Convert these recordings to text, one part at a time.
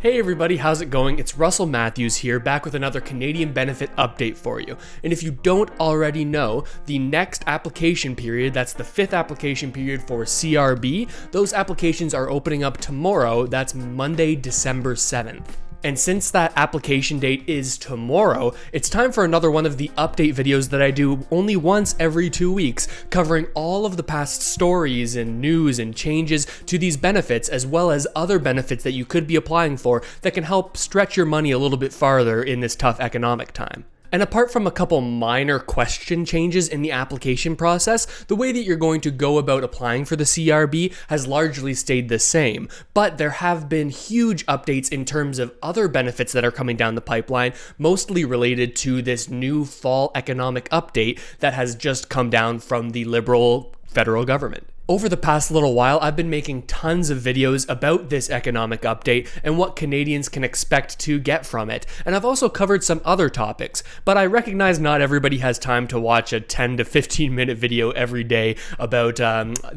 Hey everybody, how's it going? It's Russell Matthews here, back with another Canadian benefit update for you. And if you don't already know, the next application period, that's the 5th application period for CRB, those applications are opening up tomorrow. That's Monday, December 7th. And since that application date is tomorrow, it's time for another one of the update videos that I do only once every 2 weeks, covering all of the past stories and news and changes to these benefits, as well as other benefits that you could be applying for that can help stretch your money a little bit farther in this tough economic time. And apart from a couple minor question changes in the application process, the way that you're going to go about applying for the CRB has largely stayed the same. But there have been huge updates in terms of other benefits that are coming down the pipeline, mostly related to this new fall economic update that has just come down from the Liberal federal government. Over the past little while, I've been making tons of videos about this economic update and what Canadians can expect to get from it. And I've also covered some other topics, but I recognize not everybody has time to watch a 10 to 15 minute video every day about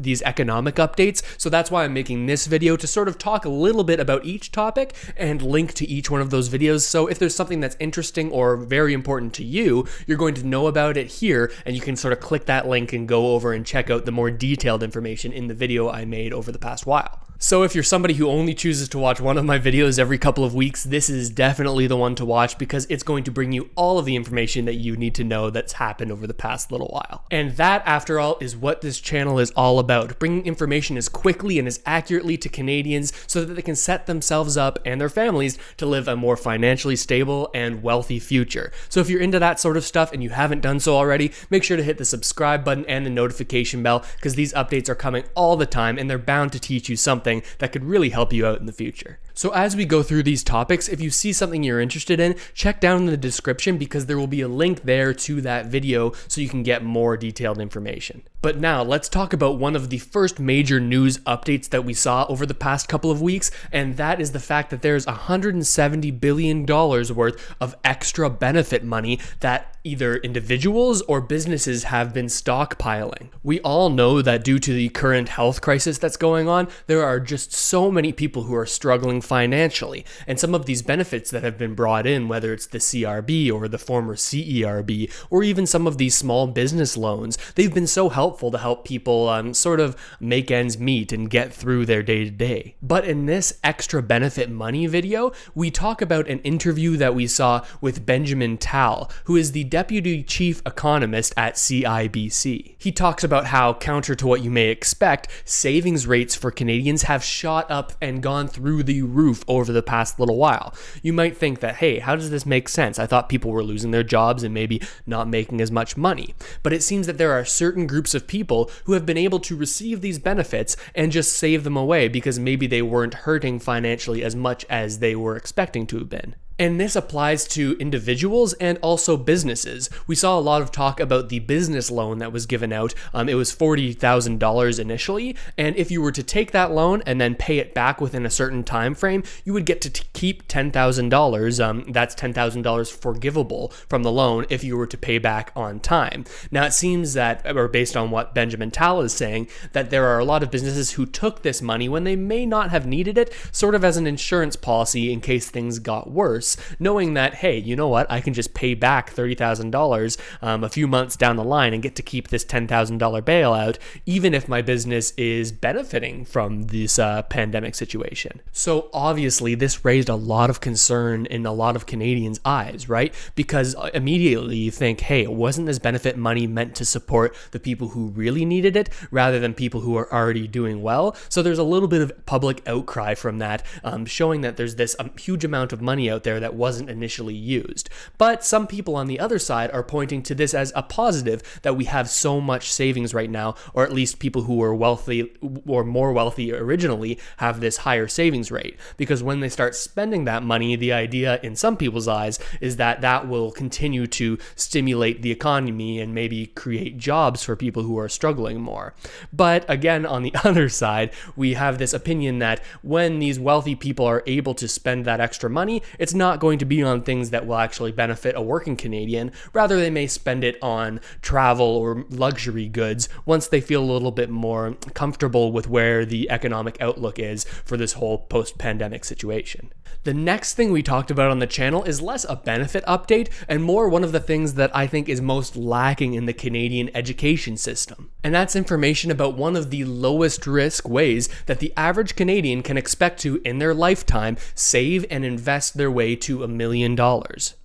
these economic updates. So that's why I'm making this video, to sort of talk a little bit about each topic and link to each one of those videos. So if there's something that's interesting or very important to you, you're going to know about it here, and you can sort of click that link and go over and check out the more detailed information in the video I made over the past while. So if you're somebody who only chooses to watch one of my videos every couple of weeks, this is definitely the one to watch, because it's going to bring you all of the information that you need to know that's happened over the past little while. And that, after all, is what this channel is all about, bringing information as quickly and as accurately to Canadians so that they can set themselves up and their families to live a more financially stable and wealthy future. So if you're into that sort of stuff and you haven't done so already, make sure to hit the subscribe button and the notification bell, because these updates are coming all the time and they're bound to teach you something that could really help you out in the future. So as we go through these topics, if you see something you're interested in, check down in the description, because there will be a link there to that video so you can get more detailed information. But now let's talk about one of the first major news updates that we saw over the past couple of weeks, and that is the fact that there's $170 billion worth of extra benefit money that either individuals or businesses have been stockpiling. We all know that due to the current health crisis that's going on, there are just so many people who are struggling financially, and some of these benefits that have been brought in, whether it's the CRB or the former CERB, or even some of these small business loans, they've been so helpful to help people sort of make ends meet and get through their day-to-day. But in this extra benefit money video, we talk about an interview that we saw with Benjamin Tal, who is the Deputy Chief Economist at CIBC. He talks about how, counter to what you may expect, savings rates for Canadians have shot up and gone through the roof over the past little while. You might think that, hey, how does this make sense? I thought people were losing their jobs and maybe not making as much money. But it seems that there are certain groups of people who have been able to receive these benefits and just save them away because maybe they weren't hurting financially as much as they were expecting to have been. And this applies to individuals and also businesses. We saw a lot of talk about the business loan that was given out. It was $40,000 initially, and if you were to take that loan and then pay it back within a certain time frame, you would get to keep $10,000. That's $10,000 forgivable from the loan if you were to pay back on time. Now it seems that, or based on what Benjamin Tal is saying, that there are a lot of businesses who took this money when they may not have needed it, sort of as an insurance policy in case things got worse, knowing that, hey, you know what, I can just pay back $30,000 a few months down the line and get to keep this $10,000 bailout, even if my business is benefiting from this pandemic situation. So obviously this raised a lot of concern in a lot of Canadians' eyes, right? Because immediately you think, hey, wasn't this benefit money meant to support the people who really needed it rather than people who are already doing well? So there's a little bit of public outcry from that, showing that there's this huge amount of money out there that wasn't initially used. But some people on the other side are pointing to this as a positive, that we have so much savings right now, or at least people who were wealthy or more wealthy originally have this higher savings rate, because when they start spending that money, the idea in some people's eyes is that that will continue to stimulate the economy and maybe create jobs for people who are struggling more. But again, on the other side, we have this opinion that when these wealthy people are able to spend that extra money, it's not not going to be on things that will actually benefit a working Canadian. Rather, they may spend it on travel or luxury goods once they feel a little bit more comfortable with where the economic outlook is for this whole post-pandemic situation. The next thing we talked about on the channel is less a benefit update and more one of the things that I think is most lacking in the Canadian education system. And that's information about one of the lowest risk ways that the average Canadian can expect to, in their lifetime, save and invest their way to $1 million.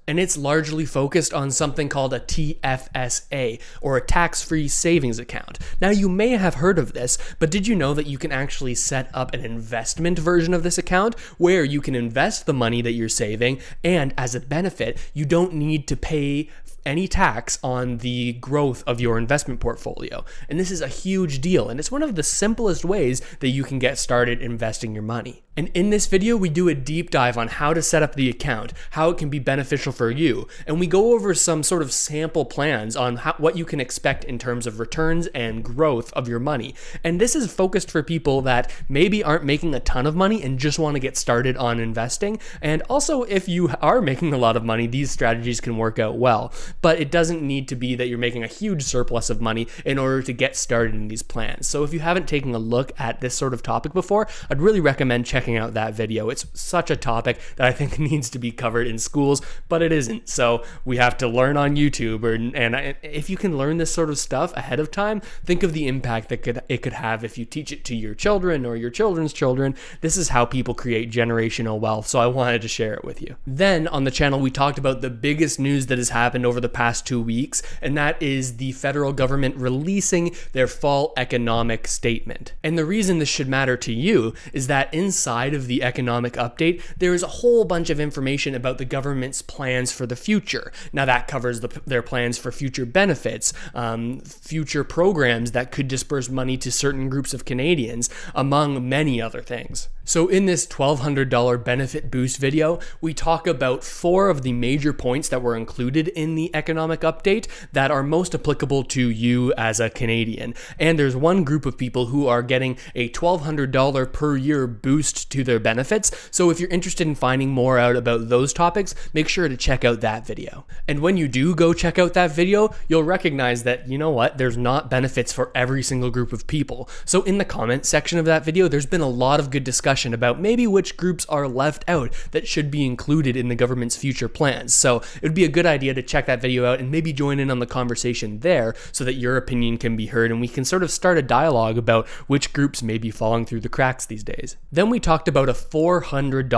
And it's largely focused on something called a TFSA, or a tax-free savings account. Now, you may have heard of this, but did you know that you can actually set up an investment version of this account where you can invest the money that you're saving, and as a benefit, you don't need to pay any tax on the growth of your investment portfolio. And this is a huge deal, and it's one of the simplest ways that you can get started investing your money. And in this video, we do a deep dive on how to set up the account, how it can be beneficial for you, and we go over some sort of sample plans on what you can expect in terms of returns and growth of your money. And this is focused for people that maybe aren't making a ton of money and just want to get started on investing. And also, if you are making a lot of money, these strategies can work out well. But it doesn't need to be that you're making a huge surplus of money in order to get started in these plans. So if you haven't taken a look at this sort of topic before, I'd really recommend checking out that video. It's such a topic that I think needs to be covered in schools, but it isn't. So we have to learn on YouTube, and if you can learn this sort of stuff ahead of time, think of the impact that it could have if you teach it to your children or your children's children. This is how people create generational wealth, so I wanted to share it with you. Then on the channel, we talked about the biggest news that has happened over the past 2 weeks, and that is the federal government releasing their fall economic statement. And the reason this should matter to you is that inside of the economic update, there is a whole bunch of information about the government's plans for the future. Now that covers their plans for future benefits, future programs that could disperse money to certain groups of Canadians, among many other things. So in this $1,200 benefit boost video, we talk about 4 of the major points that were included in the economic update that are most applicable to you as a Canadian. And there's one group of people who are getting a $1,200 per year boost to their benefits. So if you're interested in finding more out about those topics, make sure to check out that video. And when you do go check out that video, you'll recognize that, you know what, there's not benefits for every single group of people. So in the comment section of that video, there's been a lot of good discussion about maybe which groups are left out that should be included in the government's future plans. So it would be a good idea to check that video out and maybe join in on the conversation there so that your opinion can be heard and we can sort of start a dialogue about which groups may be falling through the cracks these days. Then we talked about a $400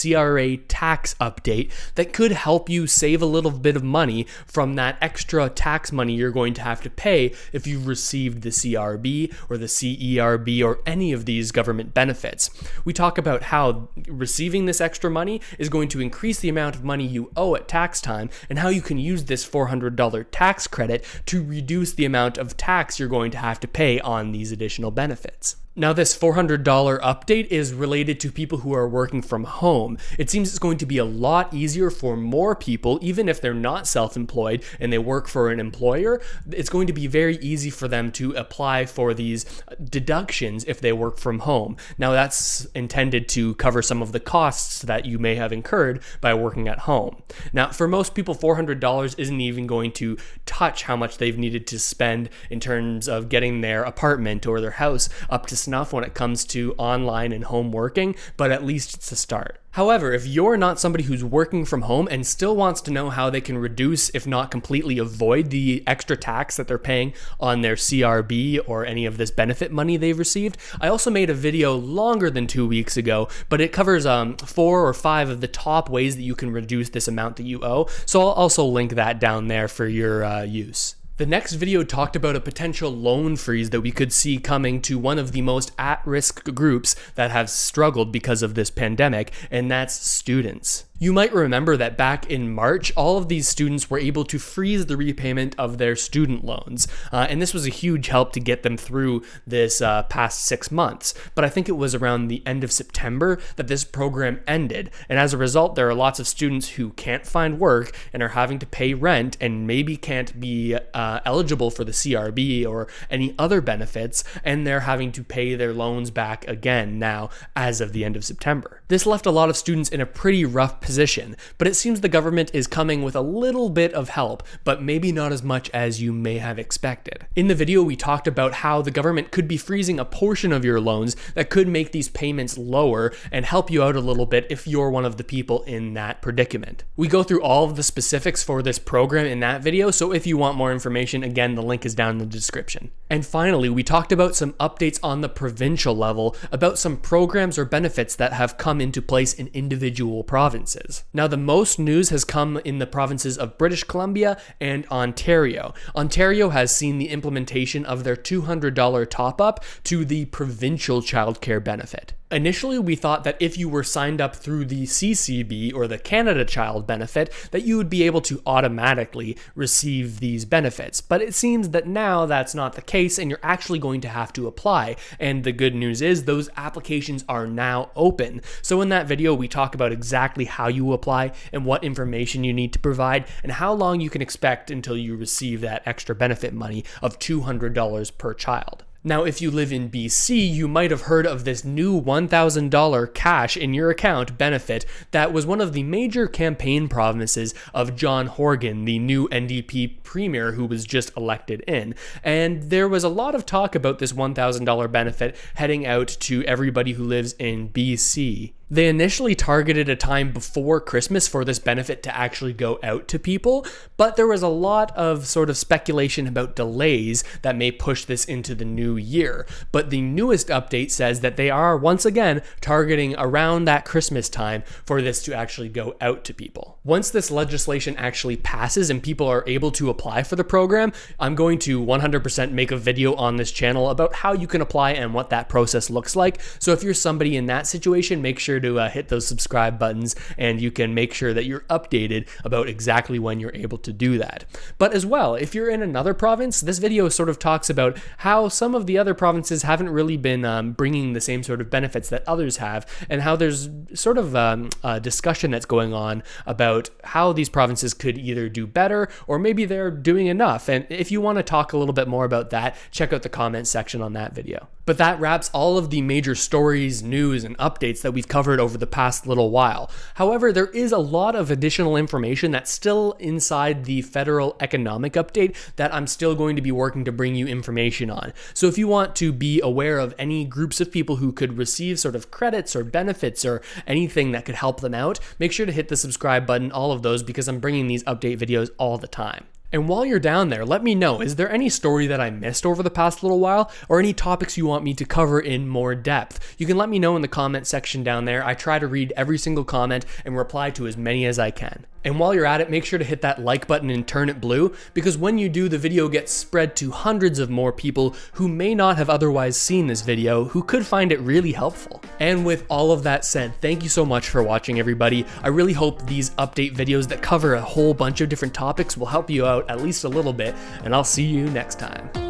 CRA tax update that could help you save a little bit of money from that extra tax money you're going to have to pay if you've received the CRB or the CERB or any of these government benefits. We talk about how receiving this extra money is going to increase the amount of money you owe at tax time and how you can use this $400 tax credit to reduce the amount of tax you're going to have to pay on these additional benefits. Now, this $400 update is related to people who are working from home. It seems it's going to be a lot easier for more people, even if they're not self-employed and they work for an employer. It's going to be very easy for them to apply for these deductions if they work from home. Now, that's intended to cover some of the costs that you may have incurred by working at home. Now, for most people, $400 isn't even going to touch how much they've needed to spend in terms of getting their apartment or their house up to snuff when it comes to online and home working, but at least it's a start. However, if you're not somebody who's working from home and still wants to know how they can reduce, if not completely avoid, the extra tax that they're paying on their CRB or any of this benefit money they've received, I also made a video longer than 2 weeks ago, but it covers 4 or 5 of the top ways that you can reduce this amount that you owe. So I'll also link that down there for your use. The next video talked about a potential loan freeze that we could see coming to one of the most at-risk groups that have struggled because of this pandemic, and that's students. You might remember that back in March, all of these students were able to freeze the repayment of their student loans. And this was a huge help to get them through this past 6 months. But I think it was around the end of September that this program ended. And as a result, there are lots of students who can't find work and are having to pay rent and maybe can't be eligible for the CRB or any other benefits. And they're having to pay their loans back again now as of the end of September. This left a lot of students in a pretty rough position, but it seems the government is coming with a little bit of help, but maybe not as much as you may have expected. In the video, we talked about how the government could be freezing a portion of your loans that could make these payments lower and help you out a little bit if you're one of the people in that predicament. We go through all of the specifics for this program in that video, so if you want more information, again, the link is down in the description. And finally, we talked about some updates on the provincial level about some programs or benefits that have come into place in individual provinces. Now, the most news has come in the provinces of British Columbia and Ontario. Ontario has seen the implementation of their $200 top-up to the provincial childcare benefit. Initially, we thought that if you were signed up through the CCB or the Canada Child Benefit, that you would be able to automatically receive these benefits. But it seems that now that's not the case and you're actually going to have to apply. And the good news is those applications are now open. So in that video, we talk about exactly how you apply and what information you need to provide and how long you can expect until you receive that extra benefit money of $200 per child. Now, if you live in BC, you might have heard of this new $1,000 cash in your account benefit that was one of the major campaign promises of John Horgan, the new NDP premier who was just elected in. And there was a lot of talk about this $1,000 benefit heading out to everybody who lives in BC. They initially targeted a time before Christmas for this benefit to actually go out to people, but there was a lot of sort of speculation about delays that may push this into the new year. But the newest update says that they are once again targeting around that Christmas time for this to actually go out to people. Once this legislation actually passes and people are able to apply for the program, I'm going to 100% make a video on this channel about how you can apply and what that process looks like. So if you're somebody in that situation, make sure to hit those subscribe buttons and you can make sure that you're updated about exactly when you're able to do that. But as well, if you're in another province, this video sort of talks about how some of the other provinces haven't really been bringing the same sort of benefits that others have, and how there's sort of a discussion that's going on about how these provinces could either do better or maybe they're doing enough. And if you want to talk a little bit more about that, check out the comment section on that video. But that wraps all of the major stories, news, and updates that we've covered over the past little while. However, there is a lot of additional information that's still inside the federal economic update that I'm still going to be working to bring you information on. So if you want to be aware of any groups of people who could receive sort of credits or benefits or anything that could help them out, make sure to hit the subscribe button, all of those, because I'm bringing these update videos all the time. And while you're down there, let me know, is there any story that I missed over the past little while, or any topics you want me to cover in more depth? You can let me know in the comment section down there. I try to read every single comment and reply to as many as I can. And while you're at it, make sure to hit that like button and turn it blue, because when you do, the video gets spread to hundreds of more people who may not have otherwise seen this video, who could find it really helpful. And with all of that said, thank you so much for watching, everybody. I really hope these update videos that cover a whole bunch of different topics will help you out at least a little bit, and I'll see you next time.